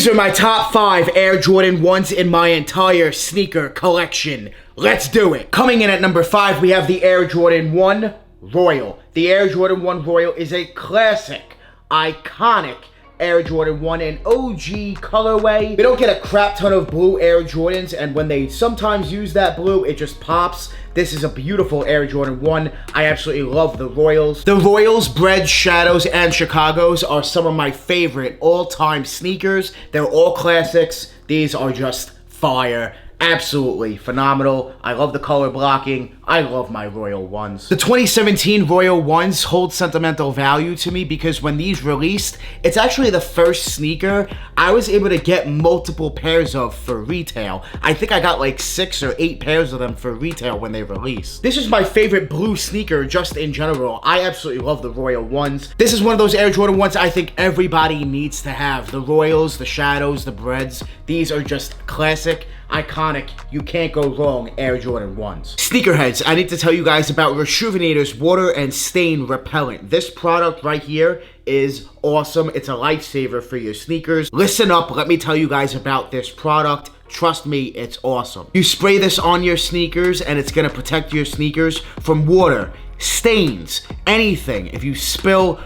These are my top 5 Air Jordan 1s in my entire sneaker collection. Let's do it. Coming in at number 5, we have the Air Jordan 1 Royal. The Air Jordan 1 Royal is a classic, iconic Air Jordan 1, an OG colorway. We don't get a crap ton of blue Air Jordans, and when they sometimes use that blue, it just pops. This is a beautiful Air Jordan 1. I absolutely love the Royals. The Royals, Breads, Shadows, and Chicagos are some of my favorite all-time sneakers. They're all classics. These are just fire. Absolutely phenomenal. I love the color blocking. I love my Royal 1s. The 2017 Royal 1s hold sentimental value to me because when these released, it's actually the first sneaker I was able to get multiple pairs of for retail. I think I got like 6 or 8 pairs of them for retail when they released. This is my favorite blue sneaker just in general. I absolutely love the Royal 1s. This is one of those Air Jordan 1s I think everybody needs to have. The Royals, the Shadows, the Breads, these are just classic, iconic, you can't go wrong Air Jordan 1s. Sneakerheads, I need to tell you guys about Rejuvenator's water and stain repellent. This product right here is awesome. It's a lifesaver for your sneakers. Listen up, let me tell you guys about this product. Trust me, it's awesome. You spray this on your sneakers and it's gonna protect your sneakers from water, stains, anything. If you spill,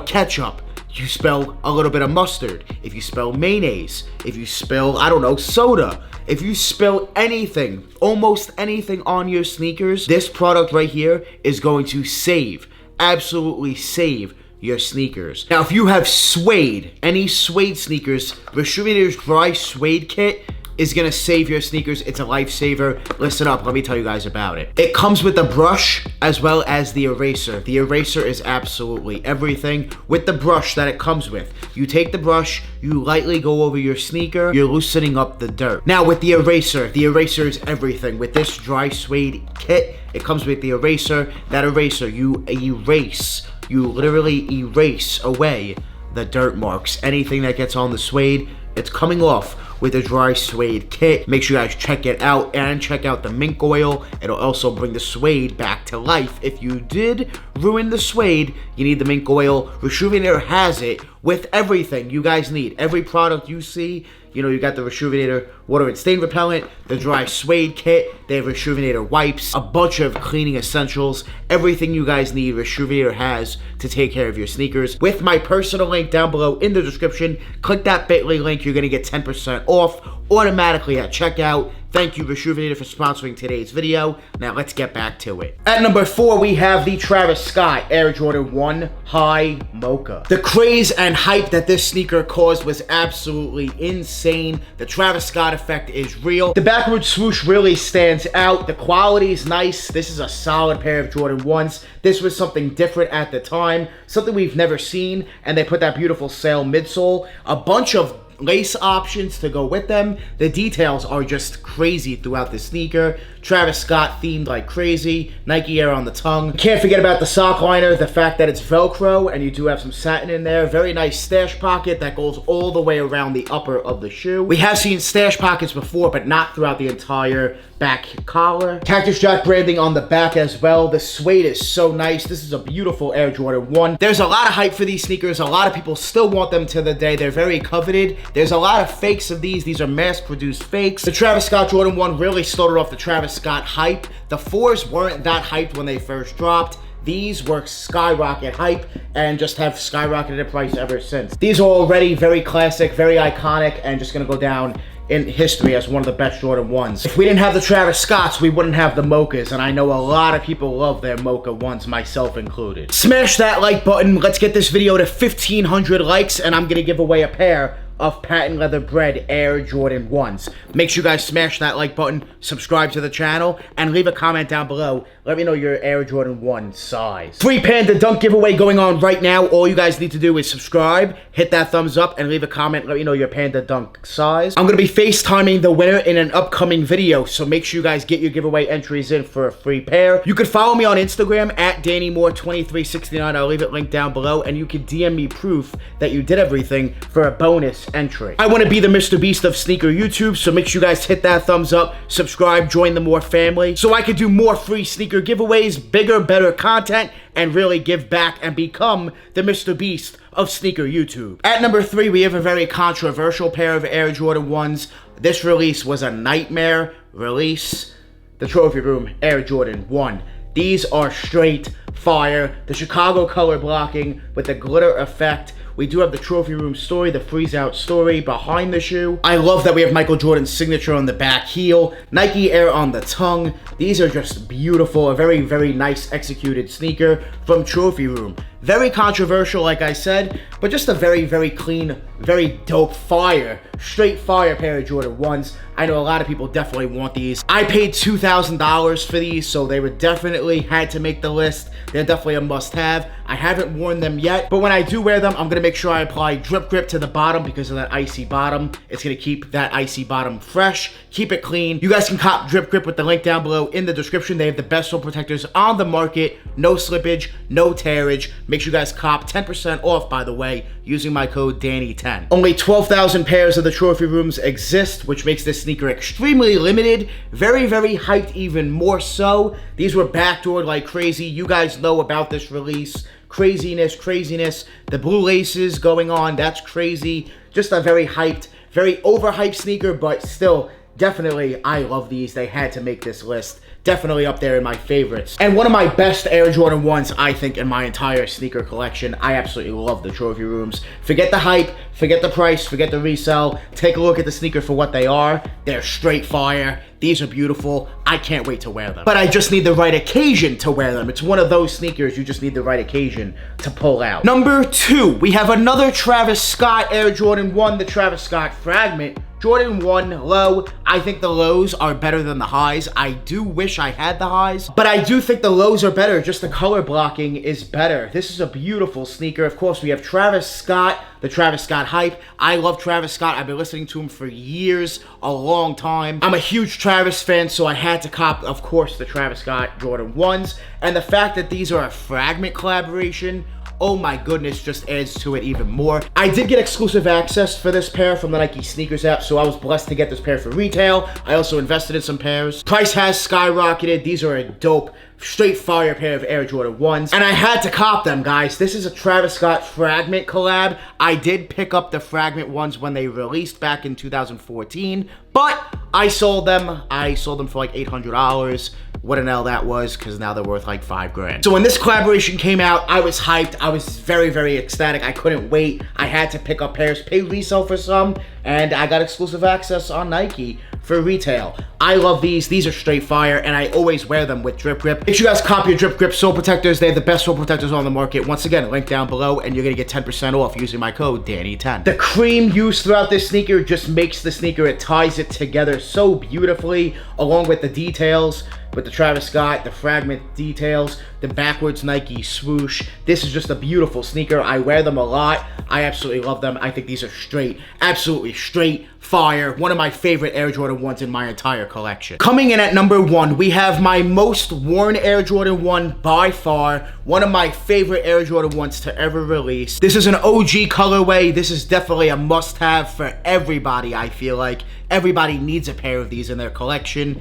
ketchup, you spill a little bit of mustard, if you spill mayonnaise, if you spill, I don't know, soda, if you spill anything, almost anything on your sneakers, this product right here is going to save, absolutely save your sneakers. Now, if you have suede, any suede sneakers, Rejuvenator's Dry Suede Kit is gonna save your sneakers. It's a lifesaver. Listen up, let me tell you guys about it. It comes with the brush as well as the eraser. The eraser is absolutely everything. With the brush that it comes with, you take the brush, you lightly go over your sneaker, you're loosening up the dirt. Now with the eraser is everything. With this Dry Suede Kit, it comes with the eraser. That eraser, you erase, you literally erase away the dirt marks. Anything that gets on the suede, it's coming off with the Dry Suede Kit. Make sure you guys check it out and check out the mink oil. It'll also bring the suede back to life. If you did ruin the suede, you need the mink oil. Rejuvenator has it with everything you guys need. Every product you see, you got the Rejuvenator water and stain repellent, the Dry Suede Kit, they have Rejuvenator wipes, a bunch of cleaning essentials, everything you guys need Rejuvenator has to take care of your sneakers. With my personal link down below in the description, click that bit.ly link, you're gonna get 10% off automatically at checkout. Thank you, Rejuvenator, for sponsoring today's video. Now let's get back to it. At number 4, we have the Travis Scott Air Jordan 1 High Mocha. The craze and hype that this sneaker caused was absolutely insane. The Travis Scott effect is real. The backward swoosh really stands out. The quality is nice. This is a solid pair of Jordan 1s. This was something different at the time, something we've never seen, and they put that beautiful sail midsole, a bunch of lace options to go with them. The details are just crazy throughout the sneaker. Travis Scott themed like crazy. Nike Air on the tongue. Can't forget about the sock liner, the fact that it's Velcro and you do have some satin in there. Very nice stash pocket that goes all the way around the upper of the shoe. We have seen stash pockets before, but not throughout the entire back collar. Cactus Jack branding on the back as well. The suede is so nice. This is a beautiful Air Jordan 1. There's a lot of hype for these sneakers. A lot of people still want them to the day. They're very coveted. There's a lot of fakes of these. These are mass-produced fakes. The Travis Scott Jordan 1 really started off the Travis Scott hype. The 4s weren't that hyped when they first dropped. These were skyrocket hype and just have skyrocketed in price ever since. These are already very classic, very iconic, and just gonna go down in history as one of the best Jordan 1s. If we didn't have the Travis Scotts, we wouldn't have the Mochas, and I know a lot of people love their Mocha 1s, myself included. Smash that like button. Let's get this video to 1,500 likes, and I'm gonna give away a pair of patent leather bred Air Jordan 1s. Make sure you guys smash that like button, subscribe to the channel, and leave a comment down below. Let me know your Air Jordan 1 size. Free Panda Dunk giveaway going on right now. All you guys need to do is subscribe, hit that thumbs up, and leave a comment. Let me know your Panda Dunk size. I'm going to be FaceTiming the winner in an upcoming video, so make sure you guys get your giveaway entries in for a free pair. You can follow me on Instagram at DannyMoore2369. I'll leave it linked down below, and you can DM me proof that you did everything for a bonus bonus entry. I want to be the Mr. Beast of sneaker YouTube, so make sure you guys hit that thumbs up, subscribe, join the More family, so I can do more free sneaker giveaways, bigger, better content, and really give back and become the Mr. Beast of sneaker YouTube. At number 3, we have a very controversial pair of Air Jordan 1s. This release was a nightmare release. The Trophy Room Air Jordan 1. These are straight fire. The Chicago color blocking with the glitter effect. We do have the Trophy Room story, the freeze out story behind the shoe. I love that we have Michael Jordan's signature on the back heel. Nike Air on the tongue. These are just beautiful. A very, very nice executed sneaker from Trophy Room. Very controversial, like I said, but just a very, very clean, very dope fire, straight fire pair of Jordan 1s. I know a lot of people definitely want these. I paid $2,000 for these, so they were definitely had to make the list. They're definitely a must-have. I haven't worn them yet, but when I do wear them, I'm gonna make sure I apply drip grip to the bottom because of that icy bottom. It's gonna keep that icy bottom fresh, keep it clean. You guys can cop drip grip with the link down below in the description. They have the best sole protectors on the market. No slippage, no tearage. Make sure you guys cop 10% off, by the way, using my code Danny10. Only 12,000 pairs of the Trophy Rooms exist, which makes this sneaker extremely limited. Very, very hyped, even more so. These were backdoored like crazy. You guys know about this release. Craziness. The blue laces going on, that's crazy. Just a very hyped, very overhyped sneaker, but still, definitely, I love these. They had to make this list. Definitely up there in my favorites. And one of my best Air Jordan 1s, I think, in my entire sneaker collection. I absolutely love the Trophy Rooms. Forget the hype, forget the price, forget the resell. Take a look at the sneaker for what they are. They're straight fire. These are beautiful. I can't wait to wear them. But I just need the right occasion to wear them. It's one of those sneakers you just need the right occasion to pull out. Number 2, we have another Travis Scott Air Jordan 1, the Travis Scott Fragment. Jordan 1 low. I think the lows are better than the highs. I do wish I had the highs, but I do think the lows are better. Just the color blocking is better. This is a beautiful sneaker. Of course, we have Travis Scott, the Travis Scott hype. I love Travis Scott. I've been listening to him for years, a long time. I'm a huge Travis fan, so I had to cop, of course, the Travis Scott Jordan 1s. And the fact that these are a Fragment collaboration, oh my goodness, just adds to it even more. I did get exclusive access for this pair from the Nike Sneakers app, so I was blessed to get this pair for retail. I also invested in some pairs. Price has skyrocketed. These are a dope, straight fire pair of Air Jordan 1s. And I had to cop them, guys. This is a Travis Scott Fragment collab. I did pick up the Fragment ones when they released back in 2014, but I sold them. I sold them for like $800. What an L that was, because now they're worth like $5,000. So when this collaboration came out, I was hyped. I was very, very ecstatic. I couldn't wait. I had to pick up pairs, pay resale for some, and I got exclusive access on Nike for retail. I love these. These are straight fire, and I always wear them with drip grip. Make sure you guys copy your drip grip sole protectors. They have the best sole protectors on the market. Once again, link down below, and you're gonna get 10% off using my code Danny10. The cream used throughout this sneaker just makes the sneaker, it ties it together so beautifully, along with the details, with the Travis Scott, the Fragment details, the backwards Nike swoosh. This is just a beautiful sneaker. I wear them a lot. I absolutely love them. I think these are straight, absolutely straight fire. One of my favorite Air Jordan 1s in my entire collection. Coming in at number 1, we have my most worn Air Jordan 1 by far. One of my favorite Air Jordan 1s to ever release. This is an OG colorway. This is definitely a must-have for everybody, I feel like. Everybody needs a pair of these in their collection.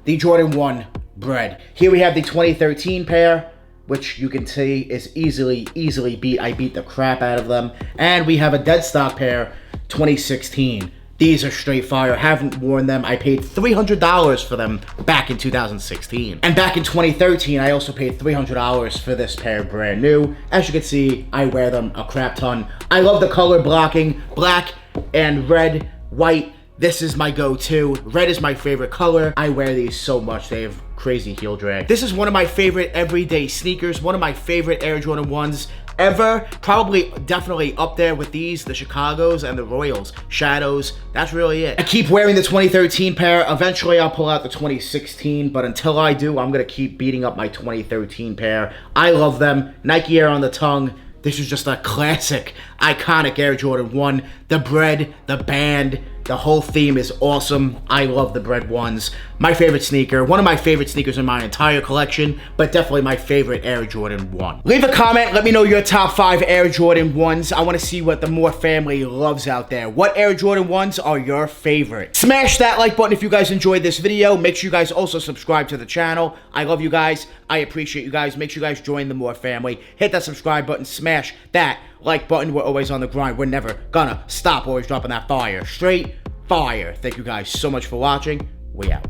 The Jordan 1 Bread. Here we have the 2013 pair, which you can see is easily beat. I beat the crap out of them. And we have a dead stock pair, 2016. These are straight fire. Haven't worn them. I paid $300 for them back in 2016. And back in 2013, I also paid $300 for this pair brand new. As you can see, I wear them a crap ton. I love the color blocking, black and red, white. This is my go-to. Red is my favorite color. I wear these so much. They have crazy heel drag. This is one of my favorite everyday sneakers. One of my favorite Air Jordan 1s ever. Probably, definitely up there with these, the Chicagos and the Royals. Shadows, that's really it. I keep wearing the 2013 pair. Eventually, I'll pull out the 2016, but until I do, I'm gonna keep beating up my 2013 pair. I love them. Nike Air on the tongue. This is just a classic. iconic Air Jordan 1. The bread, the band, the whole theme is awesome. I love the bread ones. My favorite sneaker, one of my favorite sneakers in my entire collection, but definitely my favorite Air Jordan 1. Leave a comment, let me know your top 5 Air Jordan 1s. I want to see what the Moore family loves out there. What Air Jordan 1s are your favorite? Smash that like button if you guys enjoyed this video. Make sure you guys also subscribe to the channel. I love you guys. I appreciate you guys. Make sure you guys join the Moore family. Hit that subscribe button. Smash that like button. We're always on the grind. We're never gonna stop. Always dropping that fire. Straight fire. Thank you guys so much for watching. We out.